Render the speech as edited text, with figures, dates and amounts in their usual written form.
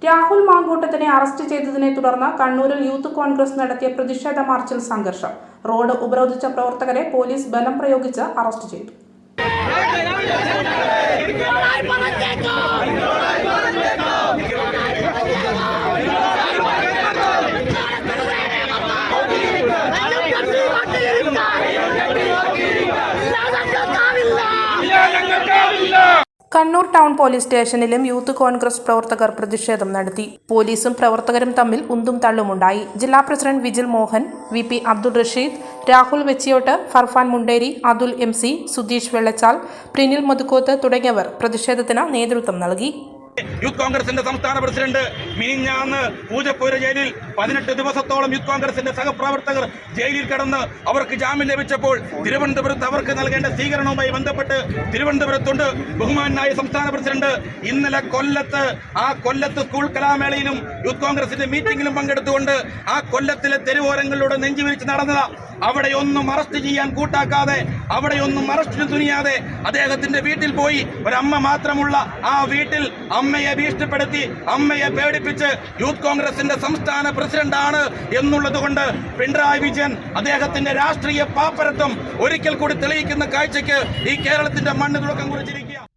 Rahul മാങ്കൂട്ടത്തിനെ arrest ചെയ്തതിനെ തുടർന്ന് കണ്ണൂരിൽ യൂത്ത് കോൺഗ്രസ് നടത്തിയ പ്രതിഷേധ മാർച്ചിൽ സംഘർഷം. റോഡ് ഉപരോധിച്ച പ്രവർത്തകരെ പോലീസ് ബലം പ്രയോഗിച്ച് അറസ്റ്റ് ചെയ്തു. കണ്ണൂർ ടൗൺ പോലീസ് സ്റ്റേഷനിലും യൂത്ത് കോൺഗ്രസ് പ്രവർത്തകർ പ്രതിഷേധം നടത്തി. പോലീസും പ്രവർത്തകരും തമ്മിൽ ഉന്തും തള്ളുമുണ്ടായി. ജില്ലാ president Vijil Mohan, VP Abdul Rasheed, Rahul Vechiyot, Farfan Munderi, Athul MC, Sudheesh Vellachal, Prinil Madhukkoth തുടങ്ങിയവർ പ്രതിഷേധത്തിന് നേതൃത്വം നൽകി. യൂത്ത് കോൺഗ്രസിന്റെ സംസ്ഥാന പ്രസിഡന്റ് മിനിഞ്ഞാന്ന് പൂജപ്പുര ജയിലിൽ 18 ദിവസത്തോളം യൂത്ത് കോൺഗ്രസിന്റെ സഹപ്രവർത്തകർ ജയിലിൽ കിടന്ന് അവർക്ക് ജാമ്യം ലഭിച്ചപ്പോൾ തിരുവനന്തപുരത്ത് അവർക്ക് നൽകേണ്ട സ്വീകരണവുമായി ബന്ധപ്പെട്ട് തിരുവനന്തപുരത്തുണ്ട് ബഹുമാനായ സംസ്ഥാന പ്രസിഡന്റ്. ഇന്നലെ കൊല്ലത്ത് സ്കൂൾ കലാമേളയിലും യൂത്ത് കോൺഗ്രസിന്റെ മീറ്റിംഗിലും പങ്കെടുത്തുകൊണ്ട് ആ കൊല്ലത്തിലെ തെരുവോരങ്ങളിലൂടെ നെഞ്ചുവിരിച്ച് നടന്നതാ. അവിടെയൊന്നും അറസ്റ്റ് ചെയ്യാൻ കൂട്ടാക്കാതെ, അവിടെയൊന്നും അറസ്റ്റിന് തുനിയാതെ അദ്ദേഹത്തിന്റെ വീട്ടിൽ പോയി ഒരമ്മ മാത്രമുള്ള ആ വീട്ടിൽ അമ്മയെ ഭീഷണിപ്പെടുത്തി, അമ്മയെ പേടിപ്പിച്ച് യൂത്ത് കോൺഗ്രസിന്റെ സംസ്ഥാന പ്രസിഡന്റാണ് എന്നുള്ളത് കൊണ്ട് പിണറായി വിജയൻ അദ്ദേഹത്തിന്റെ രാഷ്ട്രീയ പാപ്പരത്വം ഒരിക്കൽ കൂടി തെളിയിക്കുന്ന കാഴ്ചയ്ക്ക് ഈ കേരളത്തിന്റെ മണ്ണ് തുടക്കം കുറിച്ചിരിക്കുക.